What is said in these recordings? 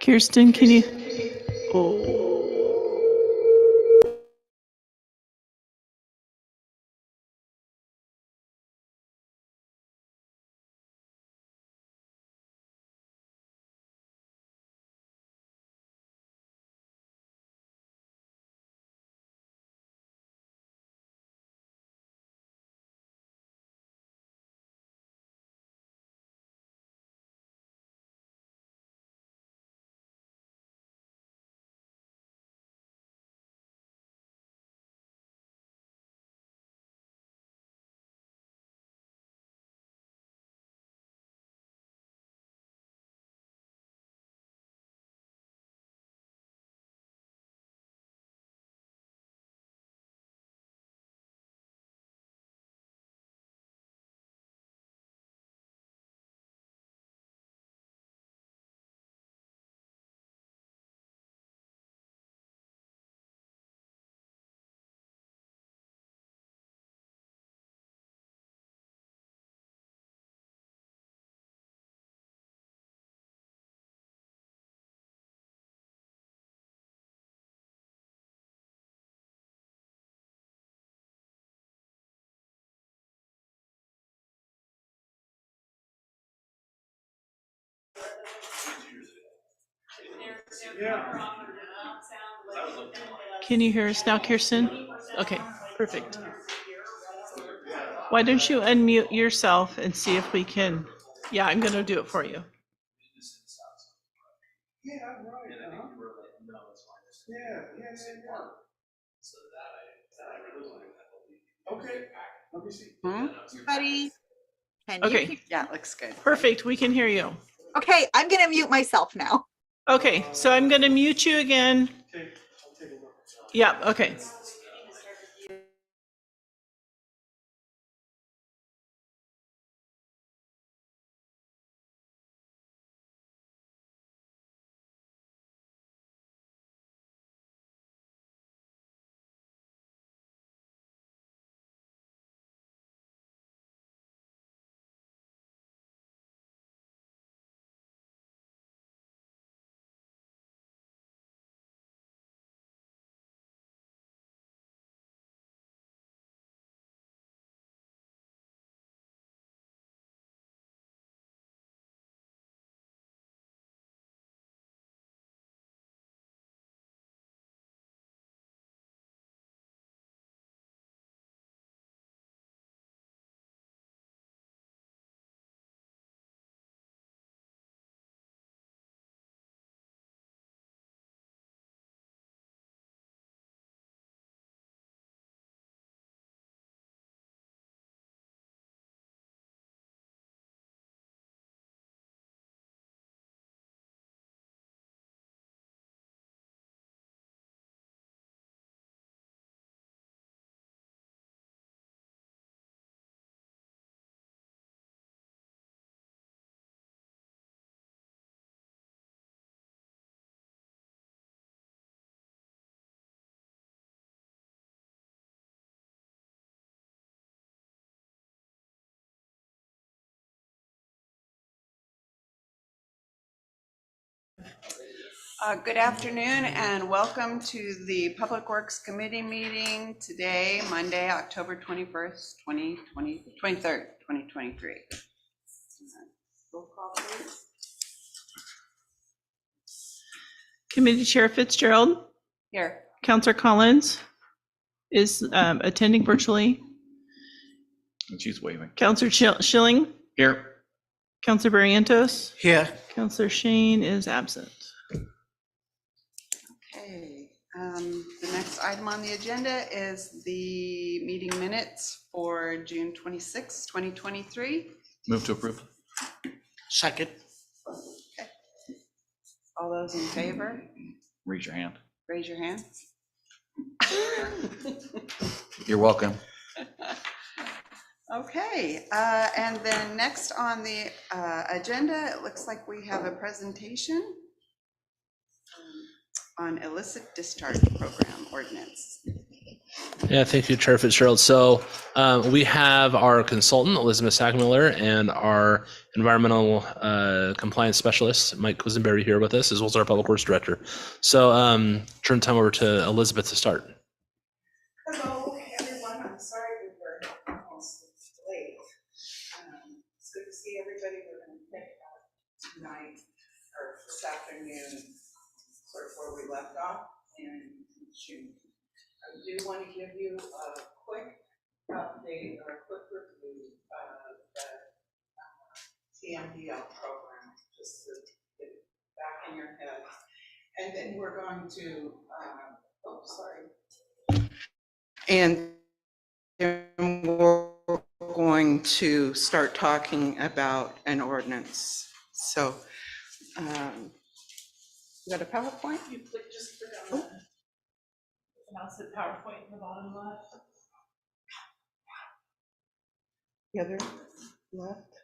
Kirsten, can you? Oh. Can you hear us now, Kirsten? Okay, perfect. Why don't you unmute yourself and see if we can? Yeah, I'm going to do it for you. Okay, let me see. Buddy, can you? Okay. Yeah, it looks good. Perfect. We can hear you. Okay, I'm gonna mute myself now. Okay, so I'm going to mute you again. Okay, I'll take a look. Yeah, okay. Good afternoon and welcome to the Public Works Committee meeting today, Monday, October 21st, 2023. Roll call, please. Committee Chair Fitzgerald, Here. Councillor Collins is attending virtually. And she's waving. Councillor Schilling, Here. Councillor Barrientos, Here. Councillor Shane is absent. Okay. The next item on the agenda is the meeting minutes for June 26, 2023. Move to approve. Second. Okay. All those in favor, Raise your hand. raise your hand. You're welcome. Okay, and then next on the agenda, it looks like we have a presentation on illicit discharge program ordinance. Yeah, thank you, Chair Fitzgerald. So we have our consultant, Elizabeth Sackmiller, and our environmental compliance specialist, Mike Quisenberry, here with us, as well as our Public Works Director. So turn time over to Elizabeth to start. Hello, everyone. I'm sorry we were almost late. It's good to see everybody. We're going to pick up tonight or this afternoon, sort of where we left off in June. I do want to give you a quick update or a quick review of the TMDL program, just to get it back in your head. And then we're going to, And then we're going to start talking about an ordinance. So, you got a PowerPoint? You click, just click on the mouse at PowerPoint in the bottom left. The other left.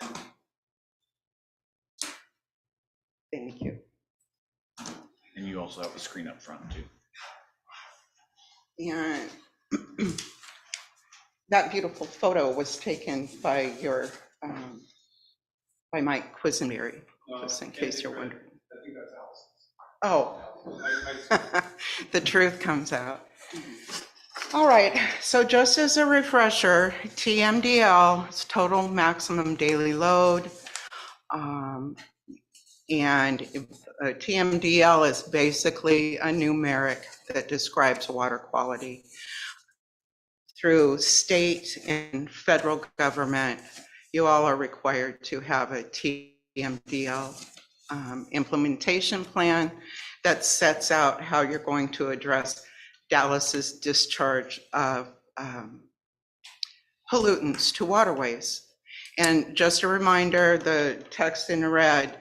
Thank you. And you also have the screen up front too. And that beautiful photo was taken by your, by Mike Quisenberry, just in case you're wondering. I think that's Allison. Oh, the truth comes out. All right, so just as a refresher, TMDL is total maximum daily load. And TMDL is basically a numeric that describes water quality. Through state and federal government, you all are required to have a TMDL implementation plan that sets out how you're going to address Dallas's discharge of pollutants to waterways. And just a reminder, the text in red,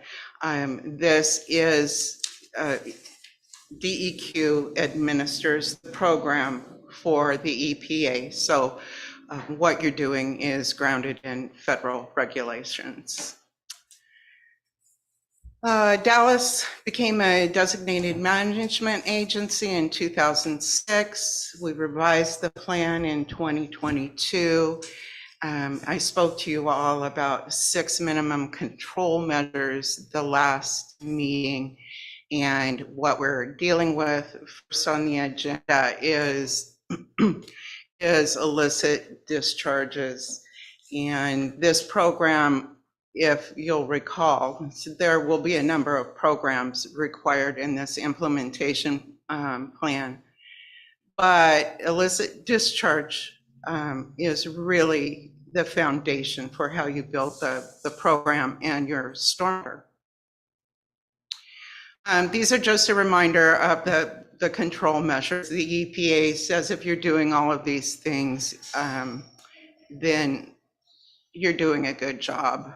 this is DEQ administers the program for the EPA. So what you're doing is grounded in federal regulations. Dallas became a designated management agency in 2006. We revised the plan in 2022. I spoke to you all about 6 minimum control measures the last meeting, and what we're dealing with first on the agenda is illicit discharges. And this program, if you'll recall, so there will be a number of programs required in this implementation plan, but illicit discharge is really the foundation for how you build the program and your stormwater. These are just a reminder of the control measures. The EPA says if you're doing all of these things, then you're doing a good job.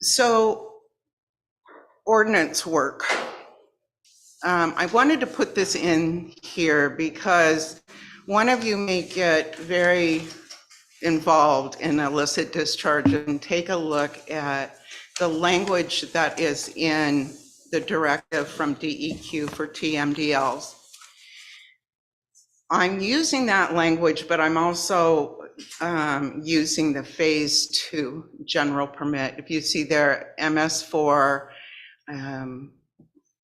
So, ordinance work. I wanted to put this in here because one of you may get very involved in illicit discharge and take a look at the language that is in the directive from DEQ for TMDLs. I'm using that language, but I'm also using the phase 2 general permit. If you see there, MS4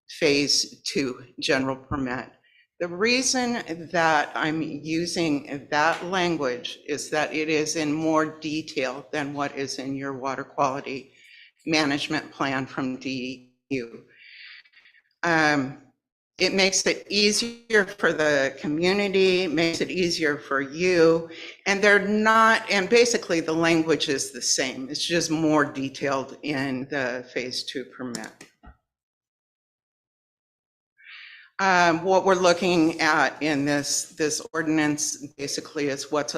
phase 2 general permit. The reason that I'm using that language is that it is in more detail than what is in your water quality management plan from DEQ. It makes it easier for the community, makes it easier for you, and they're not, and basically the language is the same. It's just more detailed in the phase 2 permit. What we're looking at in this ordinance basically is what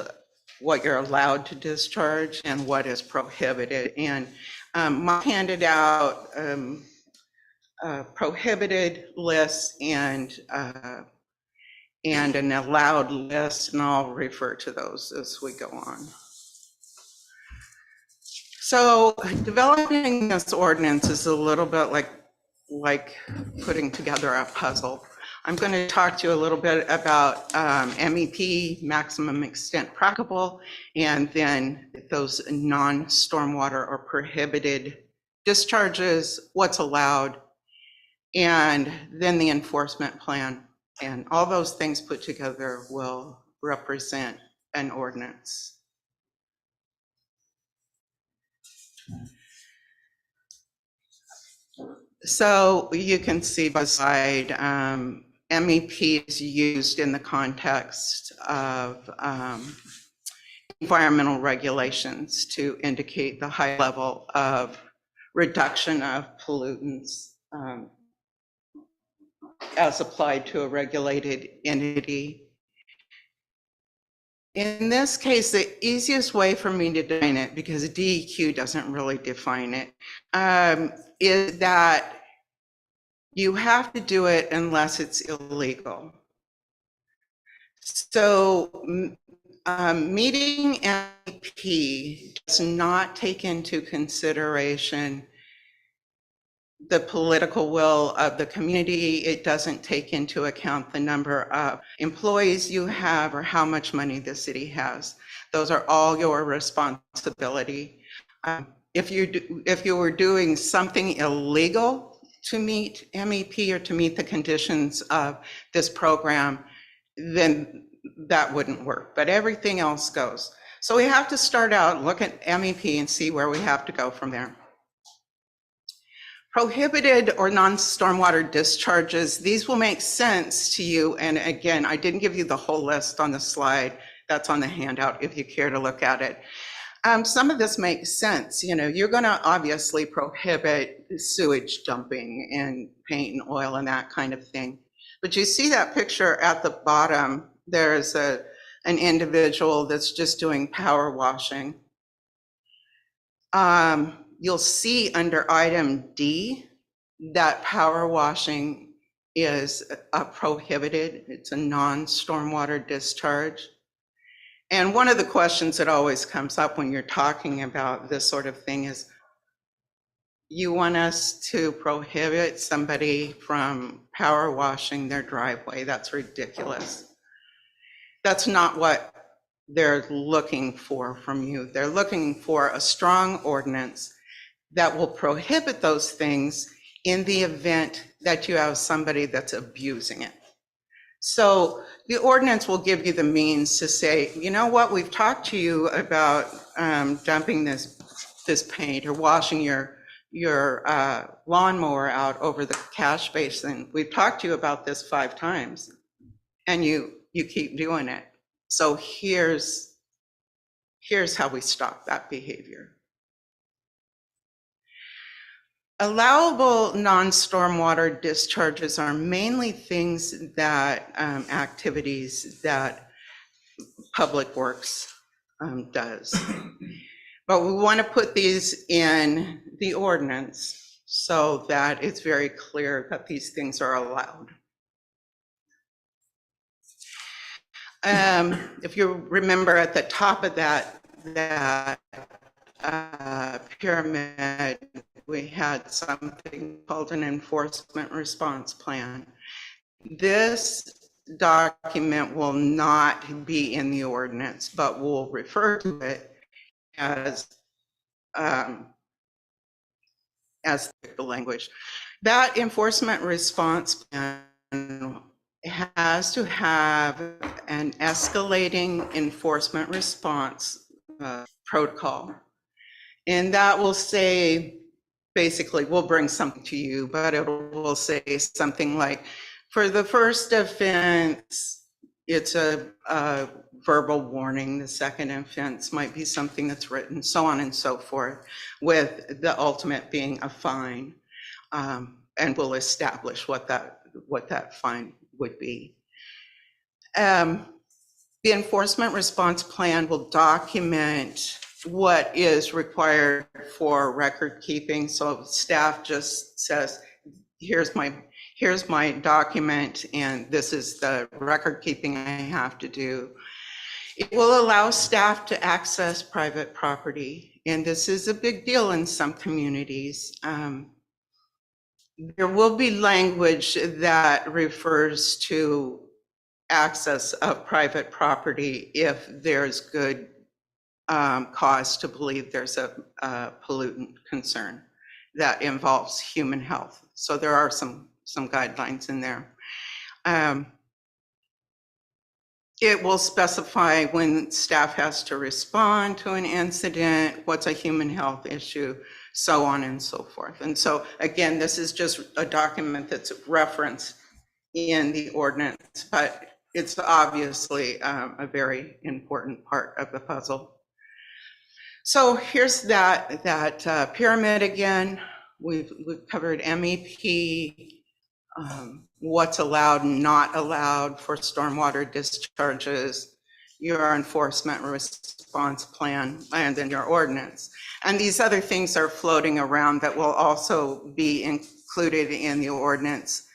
you're allowed to discharge and what is prohibited. And Mike handed out prohibited list and an allowed list, and I'll refer to those as we go on. So developing this ordinance is a little bit like putting together a puzzle. I'm going to talk to you a little bit about MEP, maximum extent practicable, and then those non-stormwater or prohibited discharges, what's allowed, and then the enforcement plan. And all those things put together will represent an ordinance. So you can see beside MEP is used in the context of environmental regulations to indicate the high level of reduction of pollutants as applied to a regulated entity. In this case, the easiest way for me to define it, because DEQ doesn't really define it, is that you have to do it unless it's illegal. So meeting MEP does not take into consideration the political will of the community. It doesn't take into account the number of employees you have or how much money the city has. Those are all your responsibility. If you were doing something illegal to meet MEP or to meet the conditions of this program, then that wouldn't work, but everything else goes. So we have to start out, look at MEP and see where we have to go from there. Prohibited or non-stormwater discharges, these will make sense to you. And again, I didn't give you the whole list on the slide. That's on the handout if you care to look at it. Some of this makes sense. You know, you're going to obviously prohibit sewage dumping and paint and oil and that kind of thing. But you see that picture at the bottom, there's an individual that's just doing power washing. You'll see under item D that power washing is prohibited. It's a non-stormwater discharge. And one of the questions that always comes up when you're talking about this sort of thing is, you want us to prohibit somebody from power washing their driveway? That's ridiculous. That's not what they're looking for from you. They're looking for a strong ordinance that will prohibit those things in the event that you have somebody that's abusing it. So the ordinance will give you the means to say, you know what, we've talked to you about dumping this paint or washing your lawnmower out over the catch basin. We've talked to you about this 5 times and you keep doing it. So here's how we stop that behavior. Allowable non-stormwater discharges are mainly things that, activities that Public Works does. But we want to put these in the ordinance so that it's very clear that these things are allowed. If you remember at the top of that pyramid, we had something called an enforcement response plan. This document will not be in the ordinance, but we'll refer to it as the language. That enforcement response plan has to have an escalating enforcement response protocol. And that will say, basically, we'll bring something to you, but it will say something like, for the first offense, it's a verbal warning. The second offense might be something that's written, so on and so forth, with the ultimate being a fine. And we'll establish what that fine would be. The enforcement response plan will document what is required for record keeping. So staff just says, here's my document and this is the record keeping I have to do. It will allow staff to access private property. And this is a big deal in some communities. There will be language that refers to access of private property if there's good cause to believe there's a pollutant concern that involves human health. So there are some guidelines in there. It will specify when staff has to respond to an incident, what's a human health issue, so on and so forth. And so again, this is just a document that's referenced in the ordinance, but it's obviously a very important part of the puzzle. So here's that pyramid again. We've covered MEP, what's allowed and not allowed for stormwater discharges, your enforcement response plan, and then your ordinance. And these other things are floating around that will also be included in the ordinance,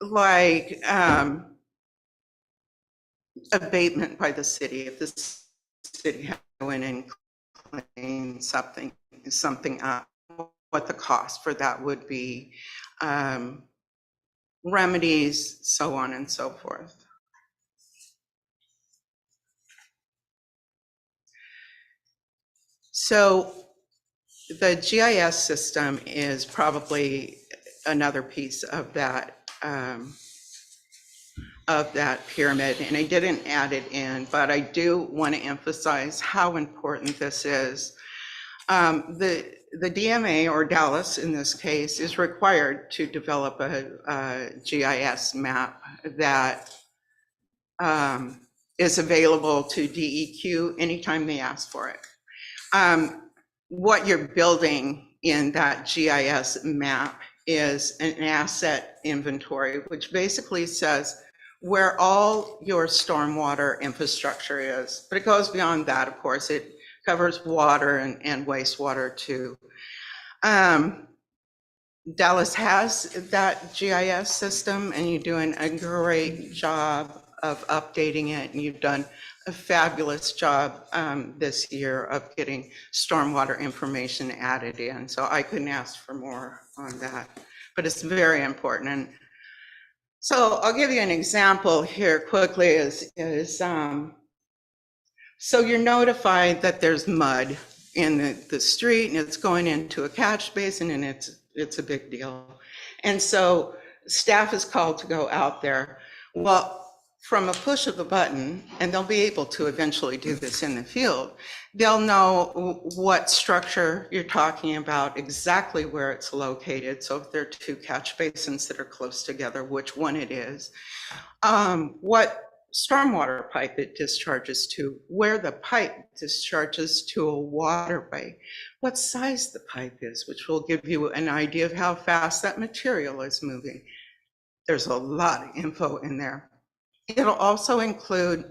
like abatement by the city. If the city had to go in and clean something up, what the cost for that would be, remedies, so on and so forth. So the GIS system is probably another piece of that pyramid, and I didn't add it in, but I do want to emphasize how important this is. The DMA, or Dallas in this case, is required to develop a GIS map that is available to DEQ anytime they ask for it. What you're building in that GIS map is an asset inventory, which basically says where all your stormwater infrastructure is. But it goes beyond that, of course. It covers water and wastewater too. Dallas has that GIS system, and you're doing a great job of updating it, and you've done a fabulous job this year of getting stormwater information added in. So I couldn't ask for more on that, but it's very important. And so I'll give you an example here quickly so you're notified that there's mud in the street and it's going into a catch basin, and it's a big deal. And so staff is called to go out there. Well, from a push of the button, and they'll be able to eventually do this in the field, they'll know what structure you're talking about, exactly where it's located. So if there are two catch basins that are close together, which one it is, what stormwater pipe it discharges to, where the pipe discharges to a waterway, what size the pipe is, which will give you an idea of how fast that material is moving. There's a lot of info in there. It'll also include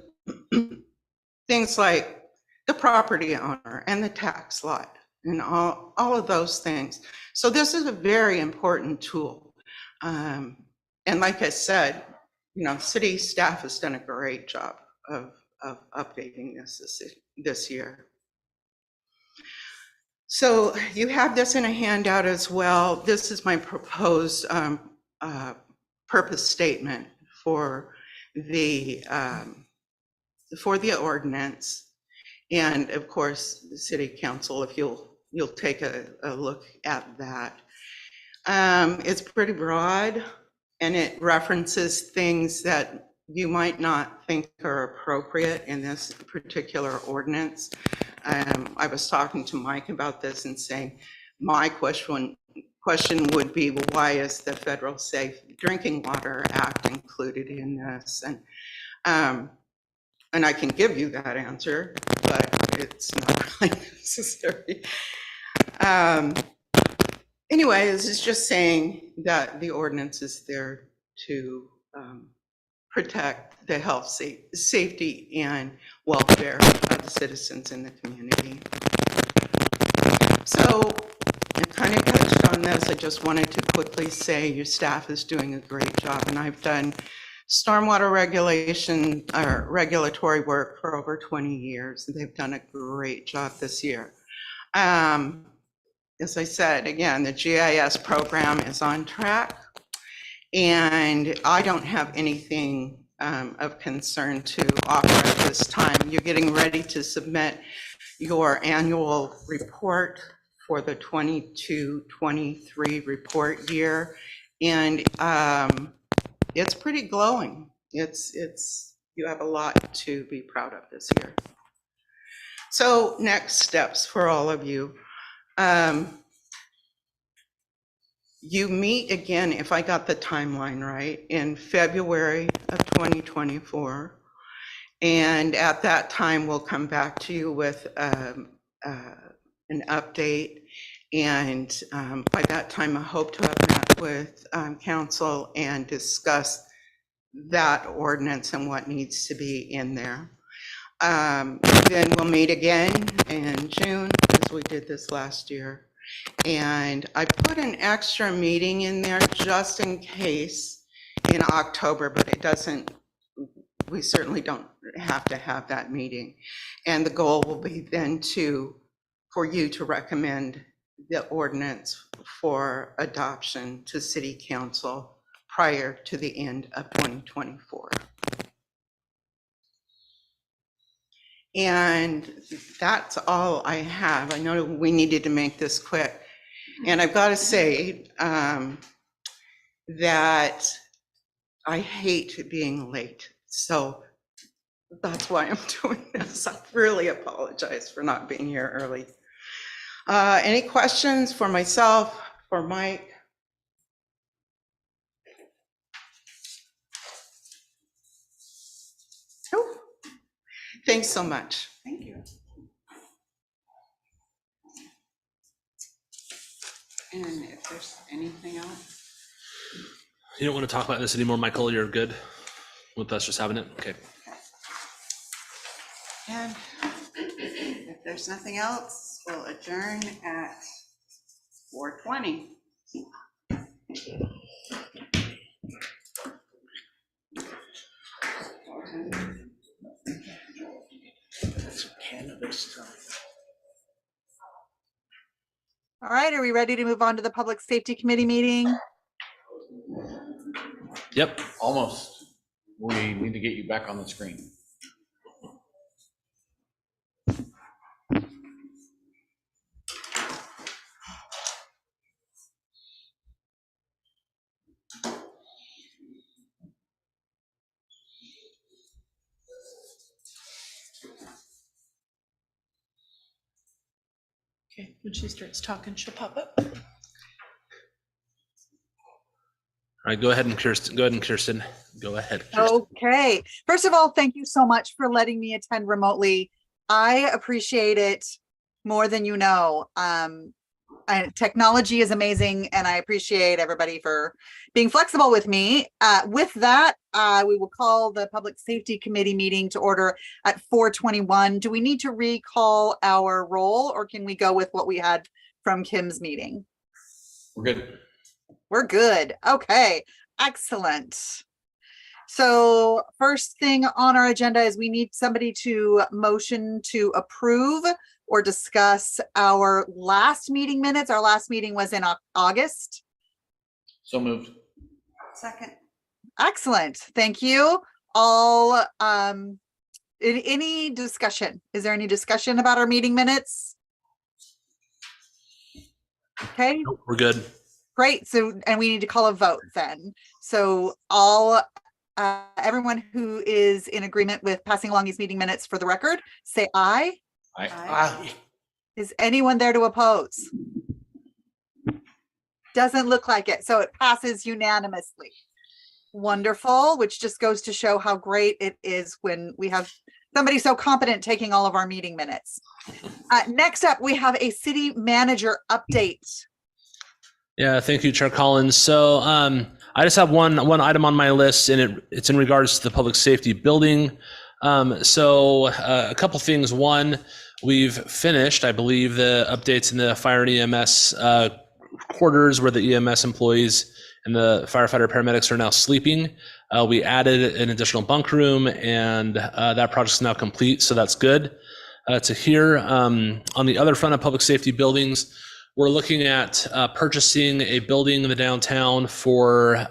things like the property owner and the tax lot and all of those things. So this is a very important tool. And like I said, city staff has done a great job of updating this year. So you have this in a handout as well. This is my proposed purpose statement for the ordinance, and of course the city council, if you'll take a look at that. It's pretty broad, and it references things that you might not think are appropriate in this particular ordinance. I was talking to Mike about this and saying my question would be, well, why is the Federal Safe Drinking Water Act included in this? And I can give you that answer, but it's not really necessary. Anyway, this is just saying that the ordinance is there to protect the health, safety, and welfare of the citizens in the community. So I kind of touched on this. I just wanted to quickly say your staff is doing a great job, and I've done stormwater regulation or regulatory work for over 20 years, and they've done a great job this year. as I said, again, the GIS program is on track. And I don't have anything of concern to offer at this time. You're getting ready to submit your annual report for the 22-23 report year. And it's pretty glowing. You have a lot to be proud of this year. So next steps for all of you. You meet again, if I got the timeline right, in February of 2024. And at that time, we'll come back to you with an update. And by that time, I hope to have met with council and discuss that ordinance and what needs to be in there. Then we'll meet again in June, as we did this last year. And I put an extra meeting in there just in case in October, but it doesn't, we certainly don't have to have that meeting. And the goal will be then for you to recommend the ordinance for adoption to City Council prior to the end of 2024. And that's all I have. I know we needed to make this quick. And I've got to say that I hate being late. So that's why I'm doing this. I really apologize for not being here early. Any questions for myself, for Mike? Oh, thanks so much. Thank you. And if there's anything else? You don't want to talk about this anymore, Michael? You're good with us just having it? Okay. And if there's nothing else, we'll adjourn at 4:20. That's cannabis time. All right, are we ready to move on to the Public Safety Committee meeting? Yep. Almost. We need to get you back on the screen. Okay, when she starts talking, she'll pop up. All right, go ahead and Kirsten. Go ahead, Kirsten. Okay. First of all, thank you so much for letting me attend remotely. I appreciate it more than you know. Technology is amazing, and I appreciate everybody for being flexible with me. With that, we will call the Public Safety Committee meeting to order at 4:21. Do we need to recall our roll, or can we go with what we had from Kim's meeting? We're good. We're good. Okay, excellent. So first thing on our agenda is we need somebody to motion to approve or discuss our last meeting minutes. Our last meeting was in August. So moved. Second. Excellent. Thank you. All, any discussion? Is there any discussion about our meeting minutes? Okay. Nope, we're good. Great. So, and we need to call a vote then. So all, everyone who is in agreement with passing along these meeting minutes for the record, say aye. Aye. Is anyone there to oppose? Doesn't look like it. So it passes unanimously. Wonderful, which just goes to show how great it is when we have somebody so competent taking all of our meeting minutes. Next up, we have a city manager update. Yeah, thank you, Chair Collins. So I just have one item on my list, and it's in regards to the public safety building. So a couple things. One, we've finished, I believe, the updates in the fire and EMS quarters where the EMS employees and the firefighter paramedics are now sleeping. We added an additional bunk room, and that project's now complete, so that's good to hear. On the other front of public safety buildings, we're looking at purchasing a building in the downtown for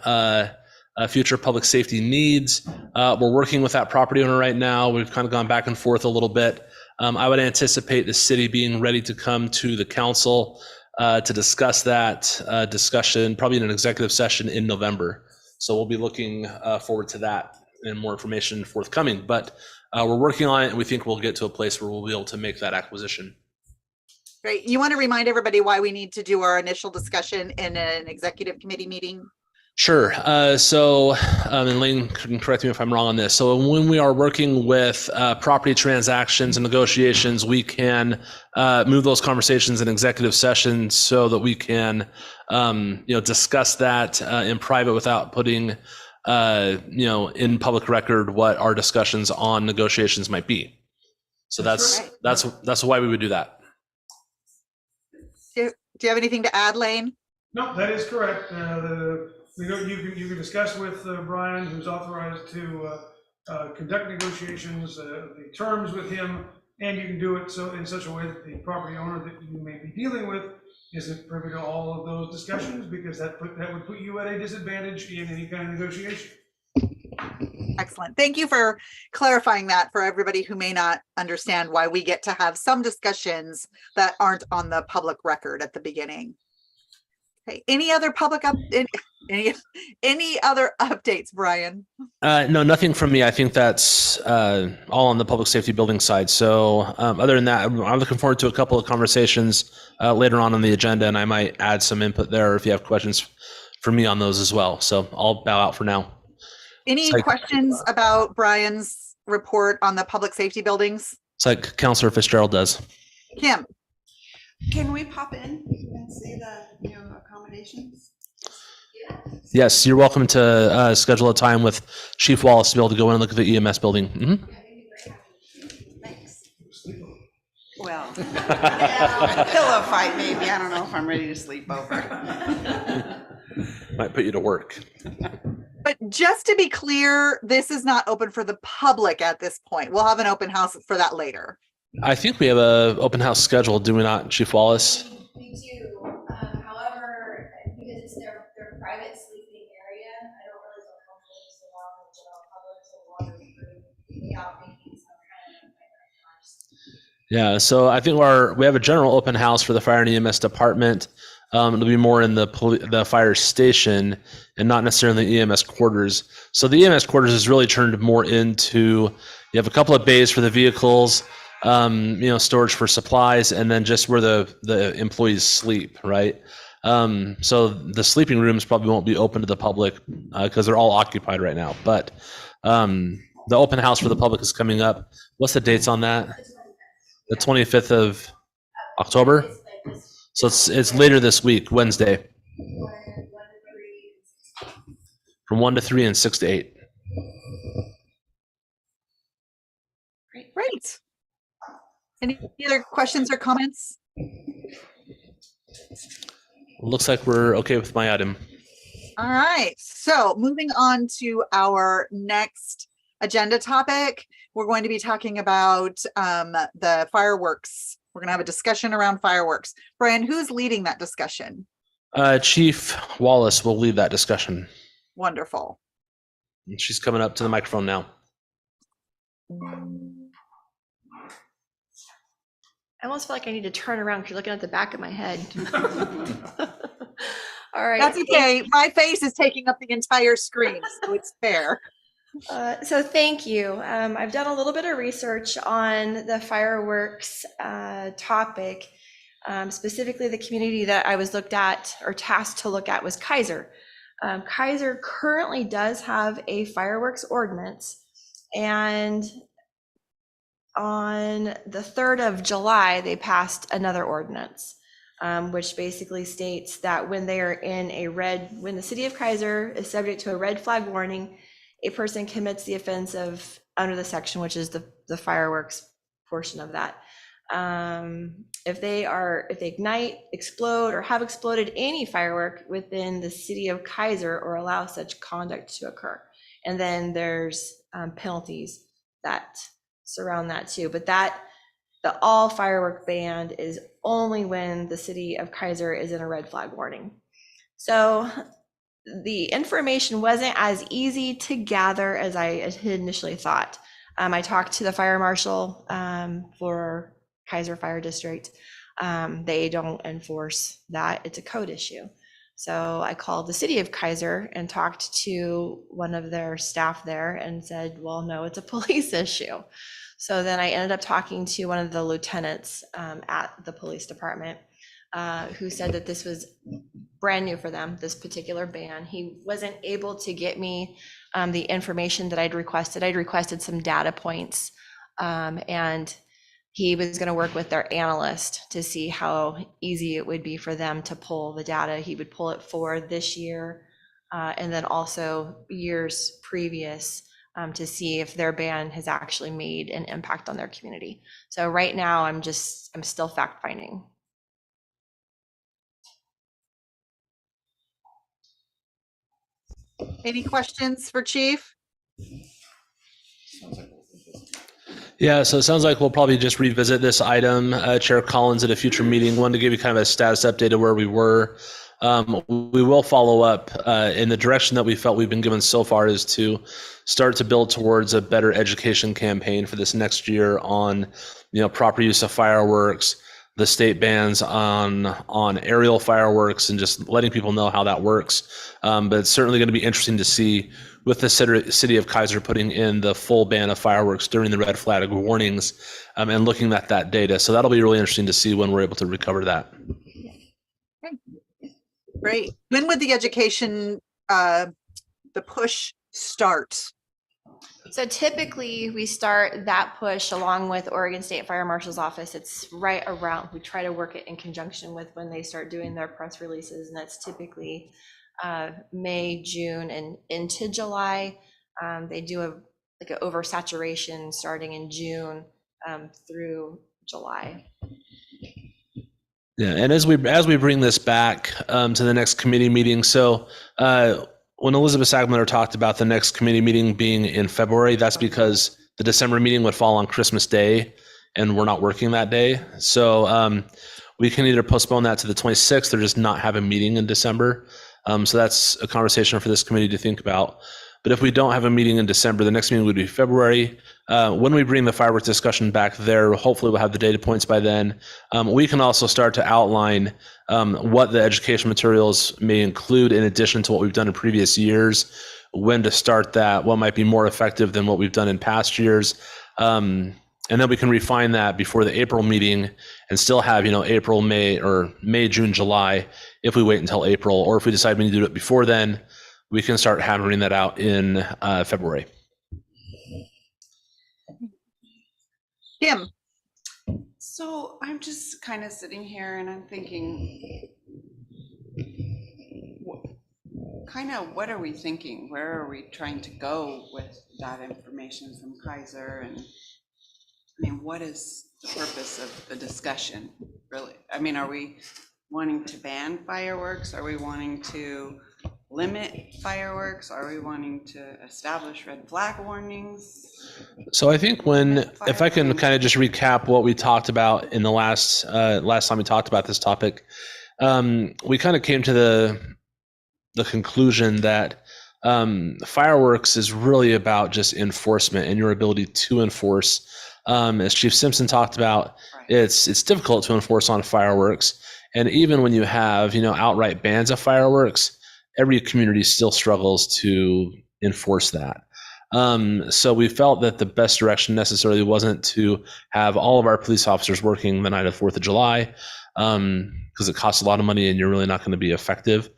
future public safety needs. We're working with that property owner right now. We've kind of gone back and forth a little bit. I would anticipate the city being ready to come to the council to discuss that discussion, probably in an executive session in November. So we'll be looking forward to that and more information forthcoming. But we're working on it, and we think we'll get to a place where we'll be able to make that acquisition. Great. You want to remind everybody why we need to do our initial discussion in an executive committee meeting? Sure. And Lane can correct me if I'm wrong on this. So when we are working with property transactions and negotiations, we can move those conversations in executive session so that we can, discuss that in private without putting, in public record what our discussions on negotiations might be. So that's why we would do that. Do you have anything to add, Lane? No, that is correct. You can discuss with Brian, who's authorized to conduct negotiations, the terms with him, and you can do it so in such a way that the property owner that you may be dealing with isn't privy to all of those discussions, because that would put you at a disadvantage in any kind of negotiation. Excellent. Thank you for clarifying that for everybody who may not understand why we get to have some discussions that aren't on the public record at the beginning. Okay. Any other any other updates, Brian? No, nothing from me. I think that's all on the public safety building side. So other than that, I'm looking forward to a couple of conversations later on the agenda, and I might add some input there if you have questions for me on those as well. So I'll bow out for now. Any questions about Brian's report on the public safety buildings? It's like Councilor Fitzgerald does. Kim? Can we pop in and see the new accommodations? Yes, you're welcome to schedule a time with Chief Wallace to be able to go in and look at the EMS building. Mm-hmm. Thanks. Well, pillow fight maybe. I don't know if I'm ready to sleep over. Might put you to work. But just to be clear, this is not open for the public at this point. We'll have an open house for that later. I think we have an open house scheduled, do we not, Chief Wallace? We do. However, because it's their private sleeping area, I don't really feel comfortable just allowing the general public to wander through without making some kind of nightmare. Yeah, so I think we have a general open house for the fire and EMS department. It'll be more in the fire station and not necessarily the EMS quarters. So the EMS quarters is really turned more into, you have a couple of bays for the vehicles, storage for supplies, and then just where the employees sleep, right? So the sleeping rooms probably won't be open to the public because they're all occupied right now. But the open house for the public is coming up. What's the dates on that? The 25th of October? So it's later this week, Wednesday. From 1 to 3 and 6 to 8. Great. Any other questions or comments? Looks like we're okay with my item. All right. So moving on to our next agenda topic, we're going to be talking about the fireworks. We're going to have a discussion around fireworks. Brian, who's leading that discussion? Chief Wallace will lead that discussion. Wonderful. She's coming up to the microphone now. I almost feel like I need to turn around because you're looking at the back of my head. All right. That's okay. My face is taking up the entire screen, so it's fair. So thank you. I've done a little bit of research on the fireworks topic. Specifically, the community that I was looked at or tasked to look at was Kaiser. Kaiser currently does have a fireworks ordinance, and on the 3rd of July, they passed another ordinance, which basically states that when they are in when the city of Kaiser is subject to a red flag warning, a person commits the offense of under the section, which is the fireworks portion of that. If they ignite, explode, or have exploded any firework within the city of Kaiser or allow such conduct to occur. And then there's penalties that surround that too. But that the all firework ban is only when the city of Kaiser is in a red flag warning. So the information wasn't as easy to gather as I had initially thought. I talked to the fire marshal for Kaiser Fire District. They don't enforce that. It's a code issue. So I called the city of Kaiser and talked to one of their staff there and said, well, no, it's a police issue. So then I ended up talking to one of the lieutenants at the police department who said that this was brand new for them, this particular ban. He wasn't able to get me the information that I'd requested. I'd requested some data points, and he was going to work with their analyst to see how easy it would be for them to pull the data. He would pull it for this year and then also years previous to see if their ban has actually made an impact on their community. So right now, I'm still fact finding. Any questions for Chief? Yeah, so it sounds like we'll probably just revisit this item, Chair Collins, at a future meeting. One to give you kind of a status update of where we were. We will follow up in the direction that we felt we've been given so far is to start to build towards a better education campaign for this next year on, proper use of fireworks, the state bans on aerial fireworks, and just letting people know how that works. But it's certainly going to be interesting to see with the city of Kaiser putting in the full ban of fireworks during the red flag warnings and looking at that data. So that'll be really interesting to see when we're able to recover that. Great. When would the education, the push start? So typically we start that push along with Oregon State Fire Marshal's office. It's right around, we try to work it in conjunction with when they start doing their press releases, and that's typically May, June, and into July. They do an oversaturation starting in June through July. Yeah, and as we bring this back to the next committee meeting, so when Elizabeth Sagmiller talked about the next committee meeting being in February, that's because the December meeting would fall on Christmas Day, and we're not working that day. So we can either postpone that to the 26th or just not have a meeting in December. So that's a conversation for this committee to think about. But if we don't have a meeting in December, the next meeting would be February. When we bring the fireworks discussion back there, hopefully we'll have the data points by then. We can also start to outline what the education materials may include in addition to what we've done in previous years, when to start that, what might be more effective than what we've done in past years. And then we can refine that before the April meeting and still have, April, May, or May, June, July, if we wait until April, or if we decide we need to do it before then, we can start hammering that out in February. Kim? So I'm just kind of sitting here and I'm thinking, what are we thinking? Where are we trying to go with that information from Kaiser? And what is the purpose of the discussion, really? Are we wanting to ban fireworks? Are we wanting to limit fireworks? Are we wanting to establish red flag warnings? So I think if I can kind of just recap what we talked about in the last time we talked about this topic, we kind of came to the conclusion that fireworks is really about just enforcement and your ability to enforce. As Chief Simpson talked about, it's difficult to enforce on fireworks. And even when you have, outright bans of fireworks, every community still struggles to enforce that. So we felt that the best direction necessarily wasn't to have all of our police officers working the night of 4th of July, because it costs a lot of money and you're really not going to be effective,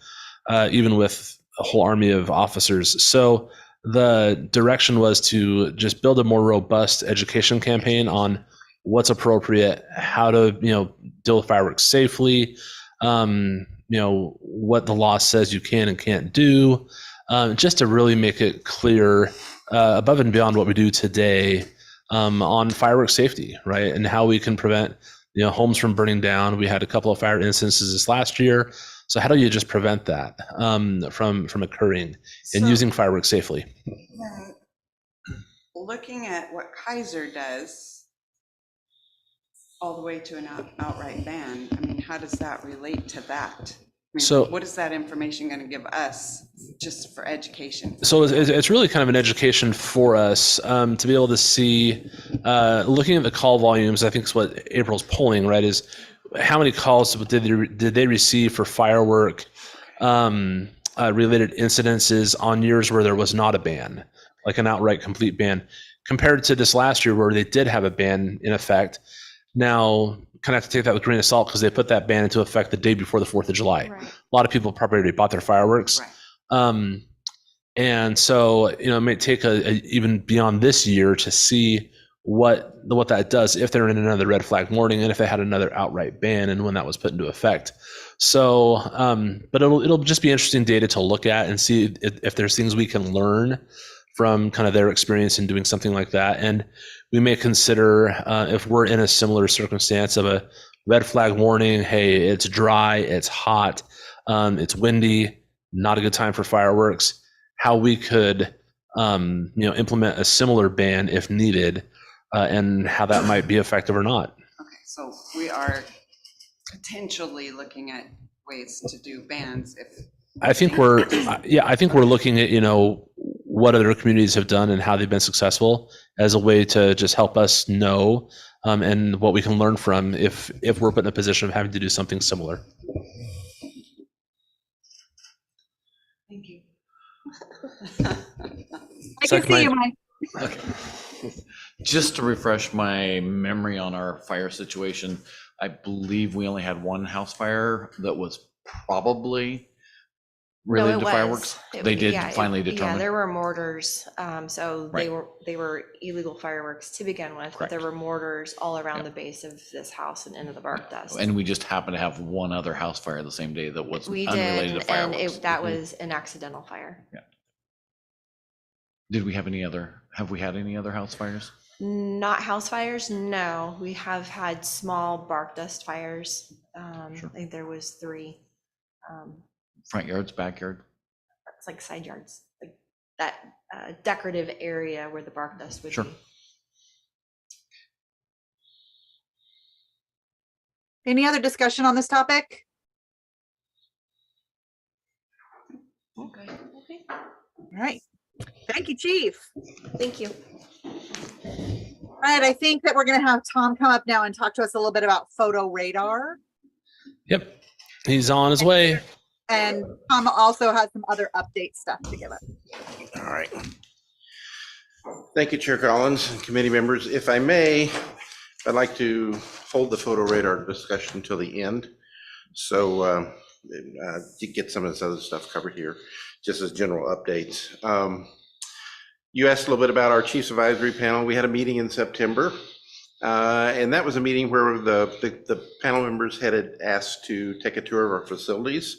even with a whole army of officers. So the direction was to just build a more robust education campaign on what's appropriate, how to, deal with fireworks safely, what the law says you can and can't do, just to really make it clear above and beyond what we do today on fireworks safety, right? And how we can prevent, homes from burning down. We had a couple of fire instances this last year. So how do you just prevent that from occurring and using fireworks safely? Looking at what Kaiser does, all the way to an outright ban, I mean, how does that relate to that? I mean, So- what is that information going to give us just for education? So it's really kind of an education for us to be able to see, looking at the call volumes. I think is what April's polling, right? Is how many calls did they receive for firework related incidences on years where there was not a ban, like an outright complete ban, compared to this last year where they did have a ban in effect. Now, kind of have to take that with a grain of salt because they put that ban into effect the day before the 4th of July. Right. A lot of people probably already bought their fireworks. Right. And so, it may take even beyond this year to see what that does if they're in another red flag warning and if they had another outright ban and when that was put into effect. So, but it'll just be interesting data to look at and see if there's things we can learn from kind of their experience in doing something like that. And we may consider if we're in a similar circumstance of a red flag warning, hey, it's dry, it's hot, it's windy, not a good time for fireworks, how we could implement a similar ban if needed, and how that might be effective or not. Okay, so we are potentially looking at ways to do bans if. I think we're looking at, what other communities have done and how they've been successful as a way to just help us know and what we can learn from if we're put in a position of having to do something similar. Thank you. I can see you, Mike. Just to refresh my memory on our fire situation, I believe we only had one house fire that was probably related to fireworks. They did finally Yeah, determine. there were mortars, so Right. they were illegal fireworks to begin with, but there Correct. were mortars all around Yep. the base of this house and into the bark dust. And we just happened to have one other house fire the same day that was We unrelated to did, and fireworks. that was an accidental fire. Did we have we had any other house fires? Not house fires, no. We have had small bark dust fires. Sure. I think there was 3. Front yards, backyard? It's like side yards, like that decorative area where the bark dust would Sure. be. Any other discussion on this topic? Okay. Okay, All right. Thank you, Chief. thank you. All right, I think that we're going to have Tom come up now and talk to us a little bit about photo radar. Yep, he's on his way. And Tom also has some other update stuff to give us. All right. Thank you, Chair Collins and committee members. If I may, I'd like to hold the photo radar discussion until the end. So to get some of this other stuff covered here, just as general updates. You asked a little bit about our Chiefs Advisory Panel. We had a meeting in September. And that was a meeting where the panel members had asked to take a tour of our facilities.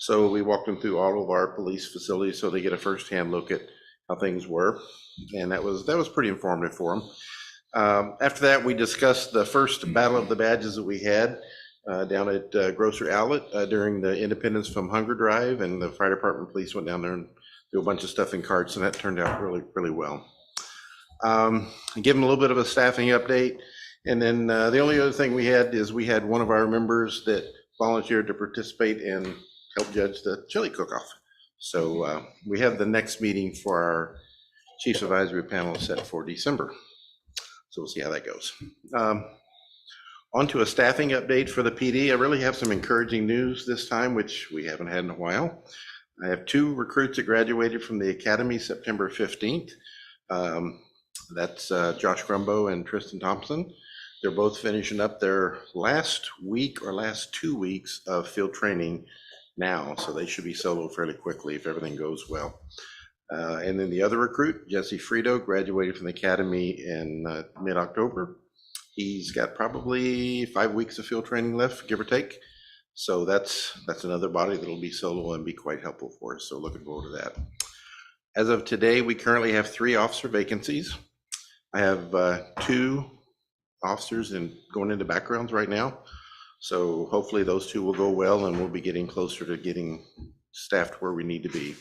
So we walked them through all of our police facilities so they get a firsthand look at how things were. And that was pretty informative for them. After that, we discussed the first Battle of the Badges that we had down at Grocery Outlet during the Independence from Hunger Drive, and the fire department police went down there and do a bunch of stuff in carts, and that turned out really, really well. Give them a little bit of a staffing update. And then the only other thing we had is we had one of our members that volunteered to participate and help judge the chili cook-off. So we have the next meeting for our Chiefs Advisory Panel set for December. So we'll see how that goes. On to a staffing update for the PD. I really have some encouraging news this time, which we haven't had in a while. I have 2 recruits that graduated from the Academy September 15th. That's Josh Grumbo and Tristan Thompson. They're both finishing up their last week or last 2 weeks of field training now, so they should be solo fairly quickly if everything goes well. And then the other recruit, Jesse Frito, graduated from the Academy in mid-October. He's got probably 5 weeks of field training left, give or take. So that's another body that'll be solo and be quite helpful for us. So looking forward to that. As of today, we currently have 3 officer vacancies. I have 2 officers going into backgrounds right now. So hopefully those 2 will go well, and we'll be getting closer to getting staffed where we need to be.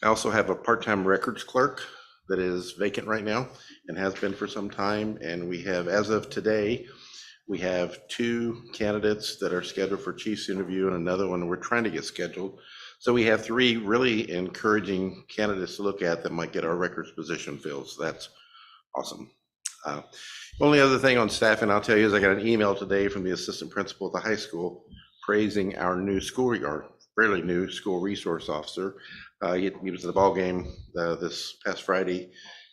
I also have a part-time records clerk that is vacant right now and has been for some time. And we have, as of today, We have 2 candidates that are scheduled for chief's interview and another one we're trying to get scheduled. So we have 3 really encouraging candidates to look at that might get our records position filled. So that's awesome. Only other thing on staffing I'll tell you is I got an email today from the assistant principal at the high school praising our new school, or fairly new school resource officer. He was at the ball game this past Friday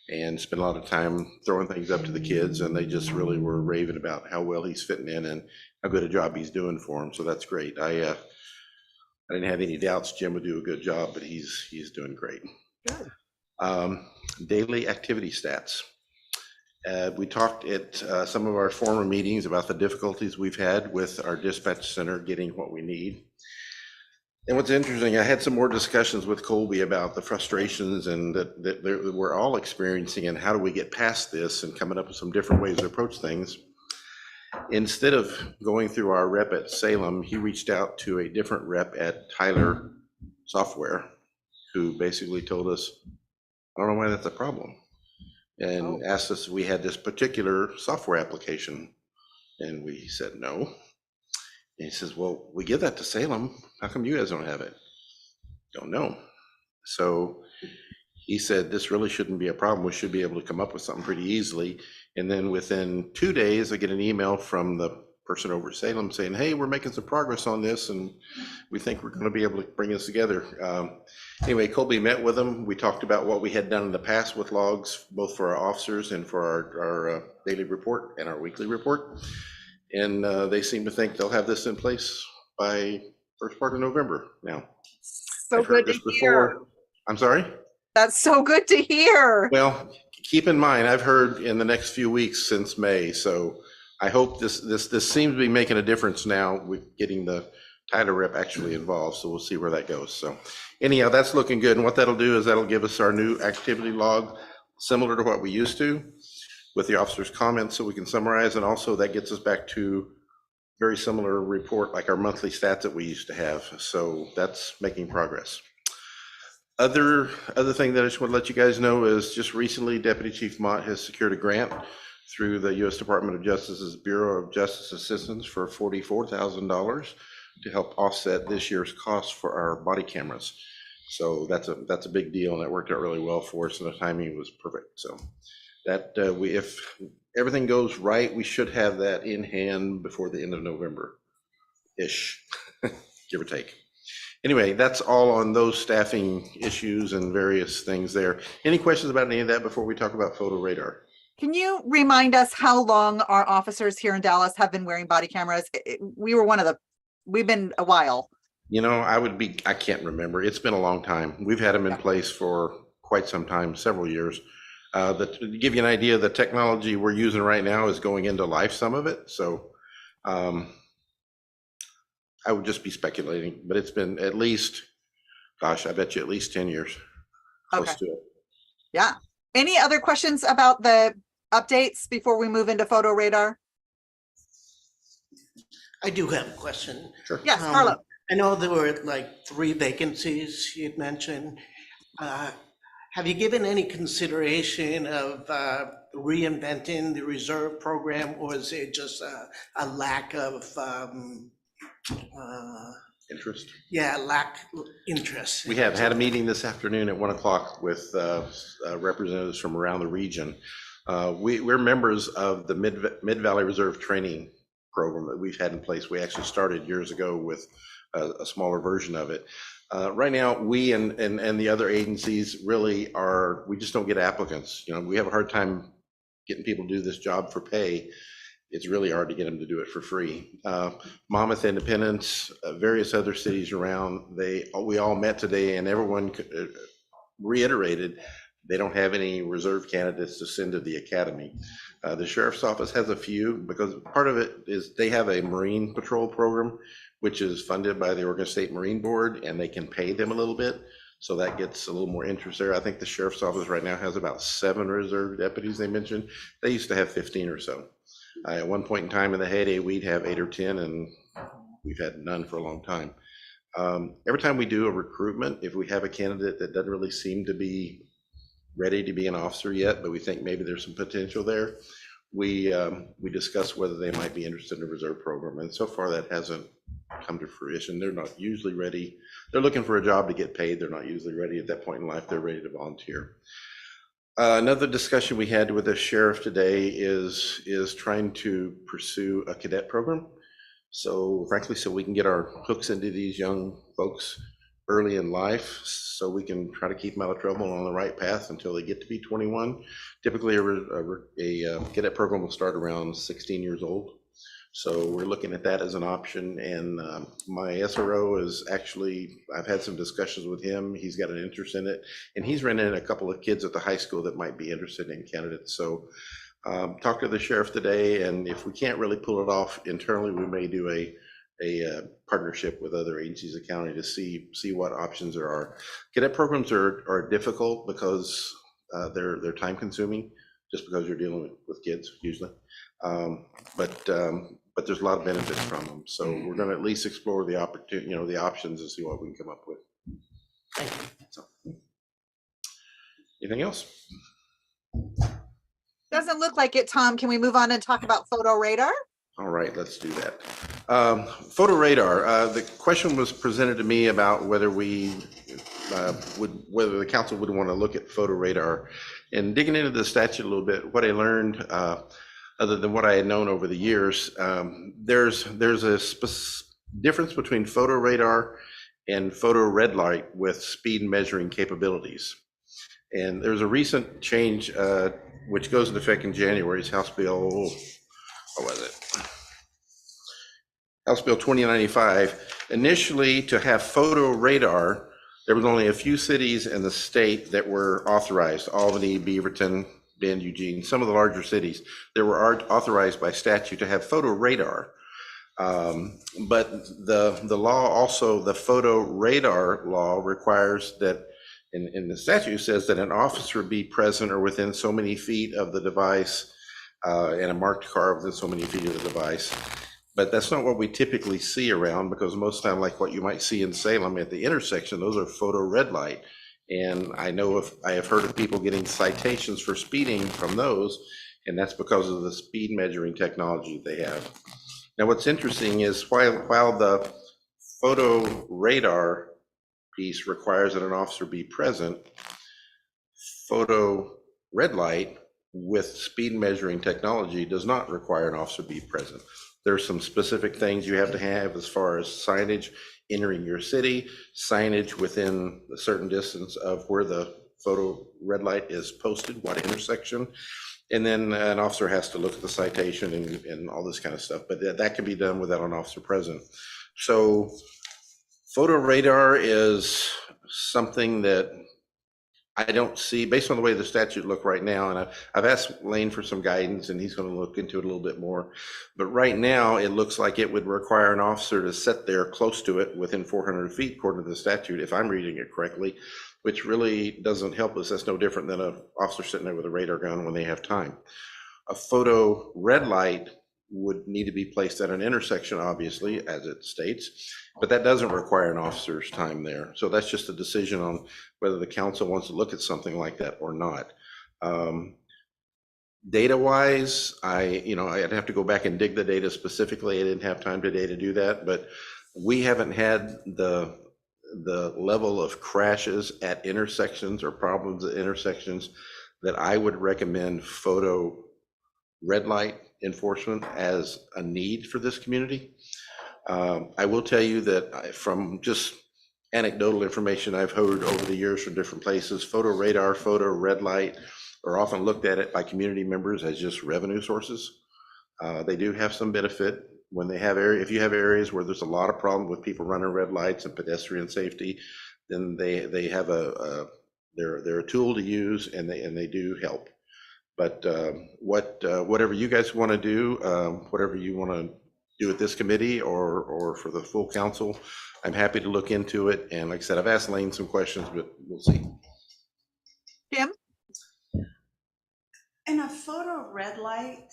and spent a lot of time throwing things up to the kids, and they just really were raving about how well he's fitting in and how good a job he's doing for them. So that's great. I didn't have any doubts Jim would do a good job, but he's doing great. Daily activity stats. We talked at some of our former meetings about the difficulties we've had with our dispatch center getting what we need. And what's interesting, I had some more discussions with Colby about the frustrations and that we're all experiencing and how do we get past this and coming up with some different ways to approach things. Instead of going through our rep at Salem, he reached out to a different rep at Tyler Software, who basically told us, I don't know why that's a problem, and asked us if we had this particular software application. And we said no. And he says, well, we give that to Salem. How come you guys don't have it? Don't know. So he said, this really shouldn't be a problem. We should be able to come up with something pretty easily. And then within 2 days, I get an email from the person over at Salem saying, hey, we're making some progress on this, and we think we're going to be able to bring this together. Anyway, Colby met with them. We talked about what we had done in the past with logs, both for our officers and for our daily report and our weekly report. And they seem to think they'll have this in place by first part of November now. So I've heard good to this hear. before. I'm sorry? That's so good to hear. Well, keep in mind, I've heard in the next few weeks since May, so I hope this seems to be making a difference now with getting the Tyler rep actually involved, so we'll see where that goes. So anyhow, that's looking good, and what that'll do is that'll give us our new activity log, similar to what we used to, with the officers' comments so we can summarize, and also that gets us back to very similar report like our monthly stats that we used to have. So that's making progress. Other thing that I just want to let you guys know is just recently Deputy Chief Mott has secured a grant through the U.S. Department of Justice's Bureau of Justice Assistance for $44,000 to help offset this year's cost for our body cameras. So that's a big deal, and that worked out really well for us, and the timing was perfect. So that if everything goes right, we should have that in hand before the end of November-ish, give or take. Anyway, that's all on those staffing issues and various things there. Any questions about any of that before we talk about photo radar? Can you remind us how long our officers here in Dallas have been wearing body cameras? We've been a while. You know, I can't remember. It's been a long time. We've had them in place for quite some time, several years. To give you an idea, the technology we're using right now is going into life, some of it. So I would just be speculating, but it's been at least, gosh, I bet you at least 10 years. Close Okay. to it. Yeah. Any other questions about the updates before we move into photo radar? I do have a question. Sure. Yes, Carlo. I know there were like 3 vacancies you'd mentioned. Have you given any consideration of reinventing the reserve program, or is it just a lack of Interest. interest? We have had a meeting this afternoon at 1 o'clock with representatives from around the region. We're members of the Mid-Valley Reserve Training Program that we've had in place. We actually started years ago with a smaller version of it. Right now, we and the other agencies really we just don't get applicants. You know, we have a hard time getting people to do this job for pay. It's really hard to get them to do it for free. Monmouth, Independence, various other cities around, we all met today, and everyone reiterated they don't have any reserve candidates to send to the academy. The sheriff's office has a few, because part of it is they have a Marine Patrol program, which is funded by the Oregon State Marine Board, and they can pay them a little bit. So that gets a little more interest there. I think the sheriff's office right now has about 7 reserve deputies they mentioned. They used to have 15 or so. At one point in time in the heyday, we'd have 8 or 10, and we've had none for a long time. Every time we do a recruitment, if we have a candidate that doesn't really seem to be ready to be an officer yet, but we think maybe there's some potential there, we discussed whether they might be interested in the reserve program, and so far that hasn't come to fruition. They're not usually ready. They're looking for a job to get paid. They're not usually ready at that point in life. They're ready to volunteer. Another discussion we had with the sheriff today is trying to pursue a cadet program. So frankly, so we can get our hooks into these young folks early in life, so we can try to keep them out of trouble and on the right path until they get to be 21. Typically, a cadet program will start around 16 years old. So we're looking at that as an option. And my SRO is actually, I've had some discussions with him. He's got an interest in it. And he's ran in a couple of kids at the high school that might be interested in candidates. So talk to the sheriff today. And if we can't really pull it off internally, we may do a partnership with other agencies of county to see what options there are. Cadet programs are difficult because they're time consuming, just because you're dealing with kids usually. But there's a lot of benefits from them. So we're going to at least explore the opportunity, the options, and see what we can come up with. So, anything else? Doesn't look like it, Tom. Can we move on and talk about photo radar? All right, let's do that. Photo radar. The question was presented to me about whether whether the council would want to look at photo radar. And digging into the statute a little bit, what I learned, other than what I had known over the years, there's a difference between photo radar and photo red light with speed measuring capabilities. And there's a recent change which goes into effect in January. It's House Bill, what was it? House Bill 2095. Initially, to have photo radar, there was only a few cities in the state that were authorized: Albany, Beaverton, Bend, Eugene, some of the larger cities that were authorized by statute to have photo radar. But the law also, the photo radar law requires that, in the statute says that an officer be present or within so many feet of the device, and a marked car within so many feet of the device. But that's not what we typically see around, because most of the time, like what you might see in Salem at the intersection, those are photo red light. And I have heard of people getting citations for speeding from those, and that's because of the speed measuring technology they have. Now, what's interesting is while the photo radar piece requires that an officer be present, photo red light with speed measuring technology does not require an officer be present. There's some specific things you have to have as far as signage entering your city, signage within a certain distance of where the photo red light is posted, what intersection. And then an officer has to look at the citation and all this kind of stuff, but that can be done without an officer present. So photo radar is something that I don't see, based on the way the statute look right now, and I've asked Lane for some guidance, and he's going to look into it a little bit more. But right now, it looks like it would require an officer to sit there close to it within 400 feet, according to the statute, if I'm reading it correctly, which really doesn't help us. That's no different than an officer sitting there with a radar gun when they have time. A photo red light would need to be placed at an intersection, obviously, as it states, but that doesn't require an officer's time there. So that's just a decision on whether the council wants to look at something like that or not. Data-wise, I'd have to go back and dig the data specifically. I didn't have time today to do that, but we haven't had the level of crashes at intersections or problems at intersections that I would recommend photo red light enforcement as a need for this community. I will tell you that from just anecdotal information I've heard over the years from different places, photo radar, photo red light are often looked at it by community members as just revenue sources. They do have some benefit when they have if you have areas where there's a lot of problem with people running red lights and pedestrian safety, then they have they're a tool to use, and they do help. But whatever you guys want to do, whatever you want to do at this committee or for the full council, I'm happy to look into it. And like I said, I've asked Lane some questions, but we'll see. Kim? And a photo red light,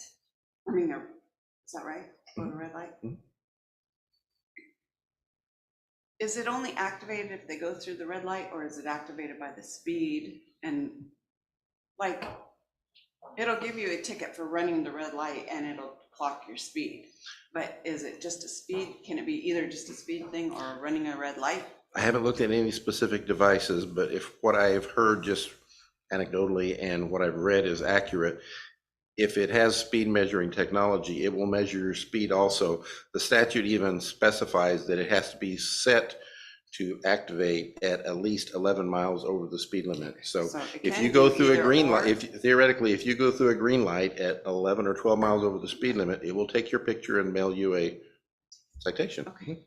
is that right? Photo red light? Is it only activated if they go through the red light, or is it activated by the speed? And like, It'll give you a ticket for running the red light and it'll clock your speed. But is it just a speed? Can it be either just a speed thing or running a red light? I haven't looked at any specific devices, but if what I've heard just anecdotally and what I've read is accurate, if it has speed measuring technology, it will measure your speed also. The statute even specifies that it has to be set to activate at least 11 miles over the speed limit. So So it if can you go do through a either green light, or. if theoretically, if you go through a green light at 11 or 12 miles over the speed limit, it will take your picture and mail you a citation. Okay.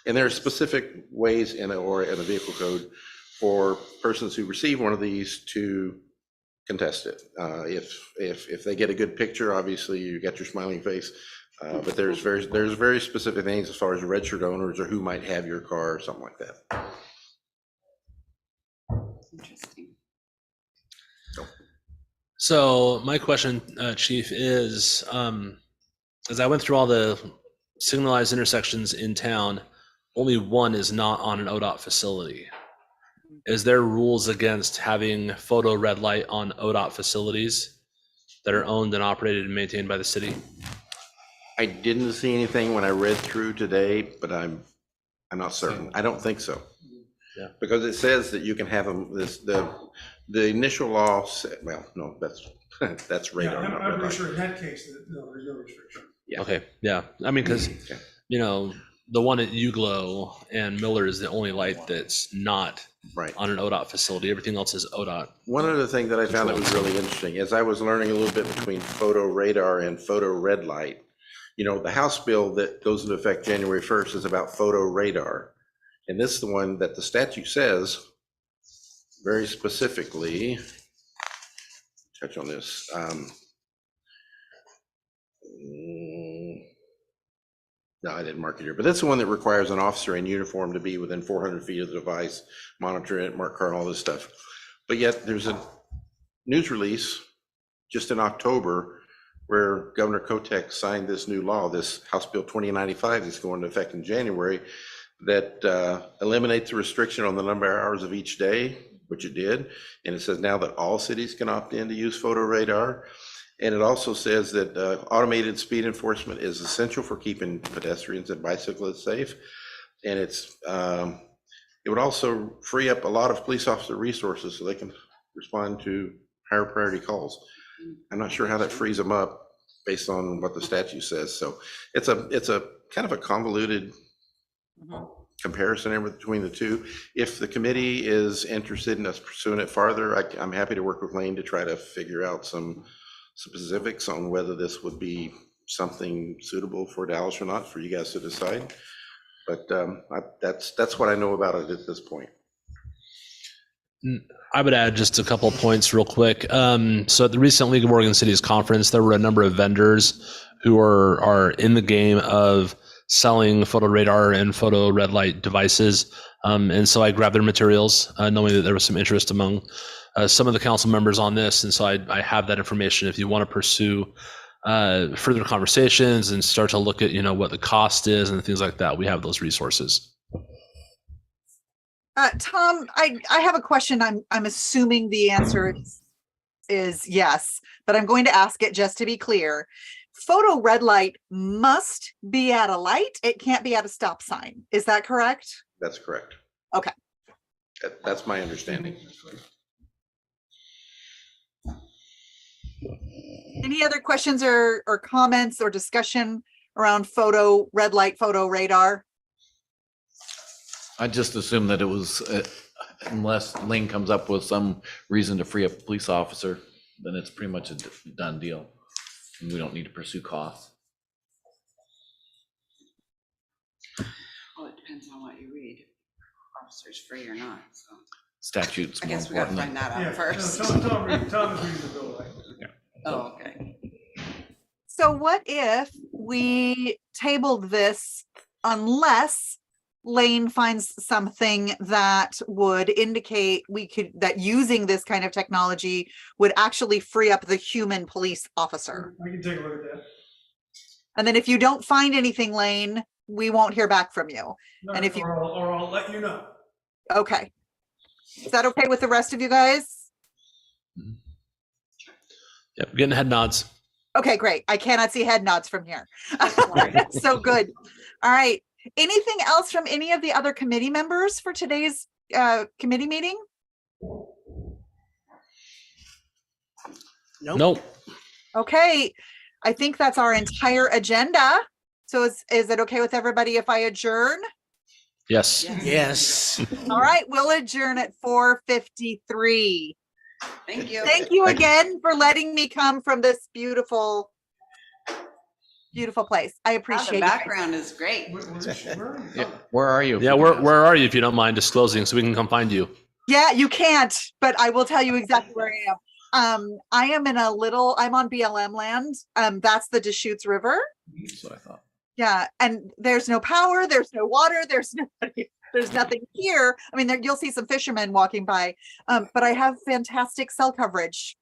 And there are specific ways in a vehicle code for persons who receive one of these to contest it. If they get a good picture, obviously you got your smiling face. But there's very specific things as far as registered owners or who might have your car or something like that. Interesting. So my question, Chief, is as I went through all the signalized intersections in town, only one is not on an ODOT facility. Is there rules against having photo red light on ODOT facilities that are owned and operated and maintained by the city? I didn't see anything when I read through today, but I'm not certain. I don't think so. Yeah. Because it says that you can have them, the initial law said, well, no, that's Yeah, radar. not I'm radar. pretty sure in that case, that, no, there's no restriction. Yeah. Okay, yeah. I mean, because, Okay. you know, the one at Uglow and Miller is the only light that's not Right. on an ODOT facility. Everything else is ODOT. One other thing that I found that was really interesting, as I was learning a little bit between photo radar and photo red light, you know, the House bill that goes into effect January 1st is about photo radar. And this is the one that the statute says very specifically, touch on this. No, I didn't mark it here, but that's the one that requires an officer in uniform to be within 400 feet of the device, monitor it, mark car, all this stuff. But yet there's a news release just in October where Governor Kotek signed this new law, this House Bill 2095 that's going into effect in January, that eliminates the restriction on the number of hours of each day, which it did. And it says now that all cities can opt in to use photo radar. And it also says that automated speed enforcement is essential for keeping pedestrians and bicyclists safe. And it would also free up a lot of police officer resources so they can respond to higher priority calls. I'm not sure how that frees them up based on what the statute says. So it's a kind of a convoluted comparison between the two. If the committee is interested in us pursuing it farther, I'm happy to work with Lane to try to figure out some specifics on whether this would be something suitable for Dallas or not for you guys to decide. But that's what I know about it at this point. I would add just a couple of points real quick. So at the recent League of Oregon Cities conference, there were a number of vendors who are in the game of selling photo radar and photo red light devices. And so I grabbed their materials, knowing that there was some interest among some of the council members on this. And so I have that information if you want to pursue further conversations and start to look at, you know, what the cost is and things like that. We have those resources. Tom, I have a question. I'm assuming the answer is yes, but I'm going to ask it just to be clear. Photo red light must be at a light. It can't be at a stop sign. Is that correct? That's correct. Okay. That's my understanding. Any other questions or comments or discussion around photo red light, photo radar? I just assumed that it was, unless Lane comes up with some reason to free up a police officer, then it's pretty much a done deal. And we don't need to pursue costs. Well, it depends on what you read. Officer's free or not, so. Statutes. I more guess we gotta important find that Yeah, out first. no, Tom is reading the bill right. Oh, okay. So what if we tabled this unless Lane finds something that would indicate that using this kind of technology would actually free up the human police officer? We can take a look at that. And then if you don't find anything, Lane, we won't hear back from you. And if you- Or I'll let you know. Okay. Is that okay with the rest of you guys? Yep, getting head nods. Okay, great. I cannot see head nods from here. So good. All right. Anything else from any of the other committee members for today's committee meeting? Nope. Okay, I think that's our entire agenda. So is it okay with everybody if I adjourn? Yes. Yes. All right, we'll adjourn at 4:53. Thank you. Thank you again for letting me come from this beautiful, beautiful place. I Wow, appreciate the it. background is great. Yeah, where are you? Yeah, where are you if you don't mind disclosing so we can come find you? Yeah, you can't, but I will tell you exactly where I am. I am in I'm on BLM land. That's the Deschutes River. That's what I thought. Yeah, and there's no power, there's no water, there's nothing here. I mean, you'll see some fishermen walking by, but I have fantastic cell coverage.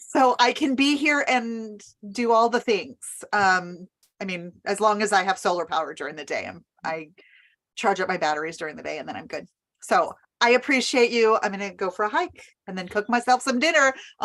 So I can be here and do all the things. I mean, as long as I have solar power during the day, I charge up my batteries during the day and then I'm good. So I appreciate you. I'm going to go for a hike and then cook myself some dinner on